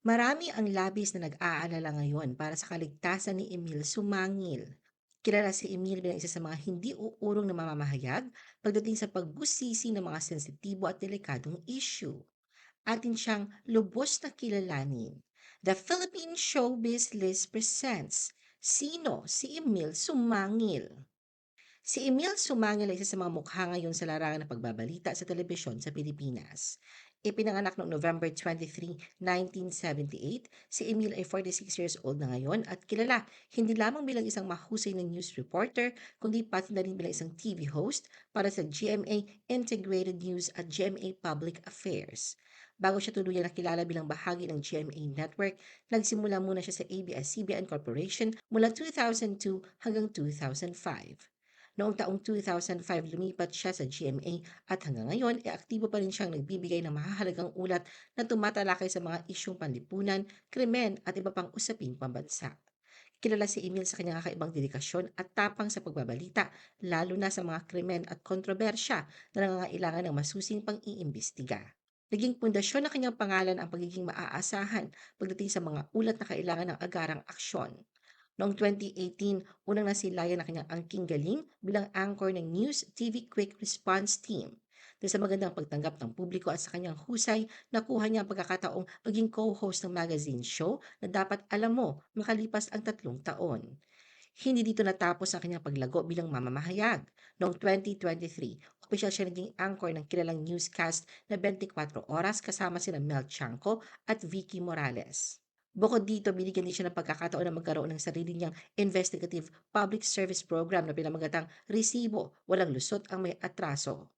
Marami ang labis na nag-aalala ngayon para sa kaligtasan ni Emil Sumangil. Kilala si Emil bilang isa sa mga hindi uurong na mamamahayag pagdating sa pagbusisi ng mga sensitibo at delikadong issue. Atin siyang lubos na kilalanin. The Philippine Showbiz List presents Sino si Emil Sumangil? Si Emil Sumangil ay isa sa mga mukha ngayon sa larangan ng pagbabalita sa telebisyon sa Pilipinas. Ipinanganak noong November 23, 1978, si Emil ay 46 years old na ngayon at kilala hindi lamang bilang isang mahusay na news reporter, kundi pati na rin bilang isang TV host para sa GMA Integrated News at GMA Public Affairs. Bago siya tuluyang nakilala bilang bahagi ng GMA Network, nagsimula muna siya sa ABS-CBN Corporation mula 2002 hanggang 2005. Noong taong 2005 lumipat siya sa GMA at hanggang ngayon ay aktibo pa rin siyang nagbibigay ng mahahalagang ulat na tumatalakay sa mga isyung panlipunan, krimen at iba pang usaping pambansa. Kilala si Emil sa kanyang kakaibang dedikasyon at tapang sa pagbabalita, lalo na sa mga krimen at kontrobersya na nangangailangan ng masusing pang-iimbestiga. Naging pundasyon ng kanyang pangalan ang pagiging maaasahan pagdating sa mga ulat na kailangan ng agarang aksyon. Noong 2018, unang nasilayan ang kanyang angking galing bilang anchor ng News TV Quick Response Team. Dahil sa magandang pagtanggap ng publiko at sa kanyang husay, nakuha niya ang pagkakataong maging co-host ng magazine show na dapat alam mo makalipas ang 3 taon. Hindi dito natapos ang kanyang paglago bilang mamamahayag. Noong 2023, opisyal siya naging anchor ng kilalang newscast na 24 oras kasama sina Mel Chanco at Vicky Morales. Bukod dito, binigyan din siya ng pagkakataon na magkaroon ng sarili niyang investigative public service program na pinamagatang Resibo, Walang Lusot ang May Atraso.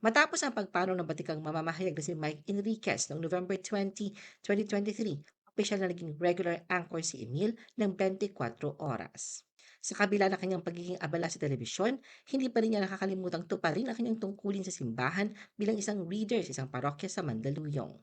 Matapos ang pagpanaw ng batikang mamamahayag na si Mike Enriquez noong November 20, 2023, opisyal na naging regular anchor si Emil ng 24 oras. Sa kabila ng kanyang pagiging abala sa telebisyon, hindi pa rin niya nakakalimutang tuparin ang kanyang tungkulin sa simbahan bilang isang reader sa isang parokya sa Mandaluyong.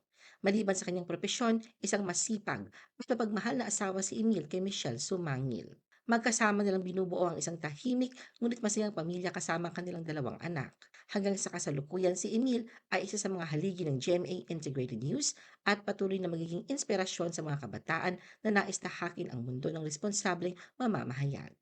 Maliban sa kanyang propesyon, isang masipag at mapagmahal na asawa si Emil kay Michelle Sumangil. Magkasama nilang binubuo ang isang tahimik ngunit masayang pamilya kasama ang kanilang 2 anak. Hanggang sa kasalukuyan si Emil ay isa sa mga haligi ng GMA Integrated News at patuloy na magiging inspirasyon sa mga kabataan na nais tahakin ang mundo ng responsableng mamamahayag.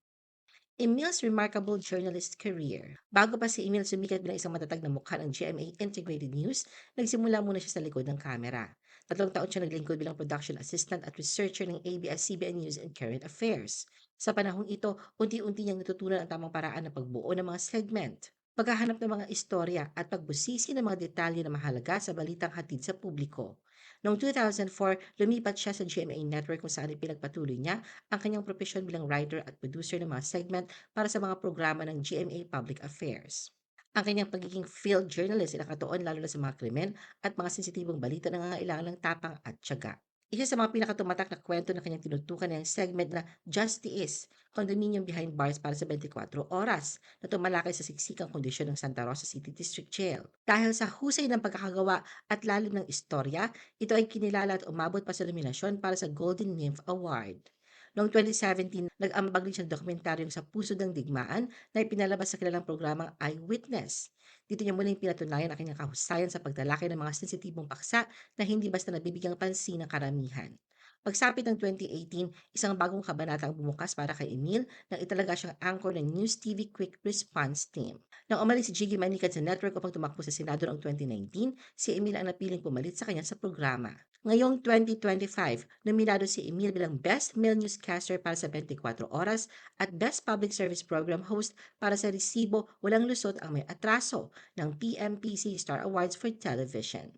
Emil's remarkable journalist career. Bago pa si Emil sumikat bilang isang matatag na mukha ng GMA Integrated News, nagsimula muna siya sa likod ng kamera. 3 taon siya naglingkod bilang production assistant at researcher ng ABS-CBN News and Current Affairs. Sa panahong ito, unti-unti niyang natutunan ang tamang paraan ng pagbuo ng mga segment, paghahanap ng mga istorya at pagbusisi ng mga detalye na mahalaga sa balitang hatid sa publiko. Noong 2004, lumipat siya sa GMA Network kung saan ipinagpatuloy niya ang kanyang propesyon bilang writer at producer ng mga segment para sa mga programa ng GMA Public Affairs. Ang kanyang pagiging field journalist ay nakatuon lalo na sa mga krimen at mga sensitibong balita na nangangailangan ng tapang at tiyaga. Isa sa mga pinakatumatak na kwento na kanyang tinutukan ay ang segment na Justice, Condominium Behind Bars para sa 24 oras na tumalakay sa siksikang kondisyon ng Santa Rosa City District Jail. Dahil sa husay ng pagkakagawa at lalim ng istorya, ito ay kinilala at umabot pa sa nominasyon para sa Golden Nymph Award. Noong 2017, nag-ambag din siyang dokumentaryong Sa Puso ng Digmaan na ipinalabas sa kilalang programang Eyewitness. Dito niya muling pinatunayan ang kanyang kahusayan sa pagtalakay ng mga sensitibong paksa na hindi basta nabibigyang pansin ng karamihan. Pagsapit ng 2018, isang bagong kabanata ang bumukas para kay Emil nang italaga siyang anchor ng News TV Quick Response Team. Nang umalis si Jiggy Manikad sa network upang tumakbo sa Senado noong 2019, si Emil ang napiling pumalit sa kanya sa programa. Ngayong 2025, nominado si Emil bilang Best Male Newscaster para sa 24 Oras at Best Public Service Program Host para sa Resibo Walang Lusot ang May Atraso ng PMPC Star Awards for Television.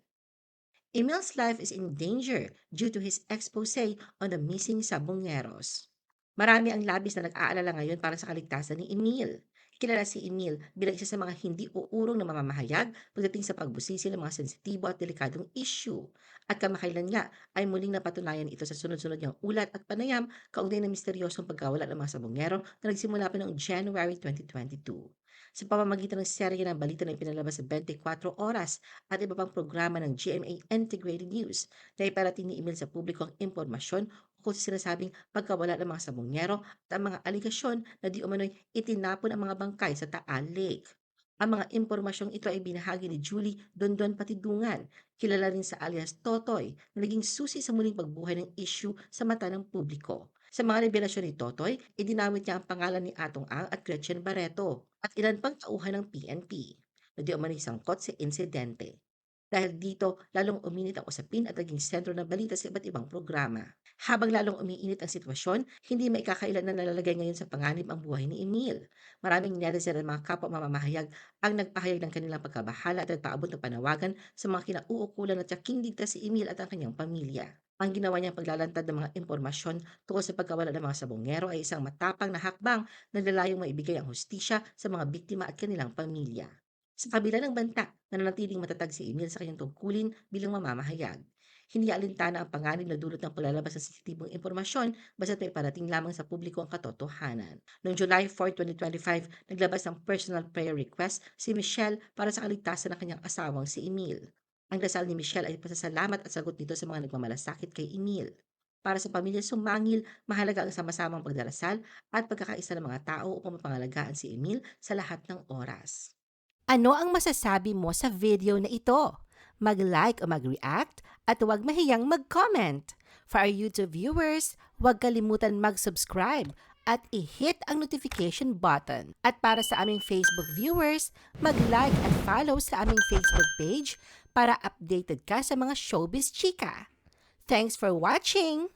Emil's life is in danger due to his expose on the missing sabongeros. Marami ang labis na nag-aalala ngayon para sa kaligtasan ni Emil. Kilala si Emil bilang isa sa mga hindi uurong na mamamahayag pagdating sa pagbusisi ng mga sensitibo at delikadong issue. At kamakailan nga ay muling napatunayan ito sa sunod-sunod niyang ulat at panayam kaugnay ng misteryosong pagkawala ng mga sabongero na nagsimula pa noong January 2022. Sa pamamagitan ng serye ng balita na ipinalabas sa 24 oras at iba pang programa ng GMA Integrated News na iparating ni Emil sa publiko ang impormasyon ukol sa sinasabing pagkawala ng mga sabongero at ang mga aligasyon na di umano'y itinapon ang mga bangkay sa Taal Lake. Ang mga impormasyong ito ay binahagi ni Julie Dondon Patidungan, kilala rin sa alias Totoy, na naging susi sa muling pagbuhay ng issue sa mata ng publiko. Sa mga revelasyon ni Totoy, idinawit niya ang pangalan ni Atong Ang at Gretchen Barreto at ilan pang tauhan ng PNP na di umano'y sangkot sa insidente. Dahil dito, lalong uminit ang usapin at naging sentro ng balita sa iba't ibang programa. Habang lalong umiinit ang sitwasyon, hindi maikakailan na nalalagay ngayon sa panganib ang buhay ni Emil. Maraming netizen at mga kapwa mamamahayag ang nagpahayag ng kanilang pagkabahala at nagpaabot ng panawagan sa mga kinauukulan at tiyaking ligtas si Emil at ang kanyang pamilya. Ang ginawa niyang paglalantad ng mga impormasyon tungkol sa pagkawala ng mga sabongero ay isang matapang na hakbang na lalayong maibigay ang hustisya sa mga biktima at kanilang pamilya. Sa kabila ng banta, nananatiling matatag si Emil sa kanyang tungkulin bilang mamamahayag. Hindi alintana ang panganib na dulot ng paglalabas ng sensitibong impormasyon basta't may parating lamang sa publiko ang katotohanan. Noong July 4, 2025, naglabas ng personal prayer request si Michelle para sa kaligtasan ng kanyang asawang si Emil. Ang dasal ni Michelle ay pasasalamat at sagot nito sa mga nagmamalasakit kay Emil. Para sa pamilya Sumangil, mahalaga ang sama-samang pagdarasal at pagkakaisa ng mga tao upang mapangalagaan si Emil sa lahat ng oras. Ano ang masasabi mo sa video na ito? Mag-like o mag-react at huwag mahiyang mag-comment. For our YouTube viewers, huwag kalimutan mag-subscribe at i-hit ang notification button. At para sa aming Facebook viewers, mag-like at follow sa aming Facebook page para updated ka sa mga showbiz chika. Thanks for watching!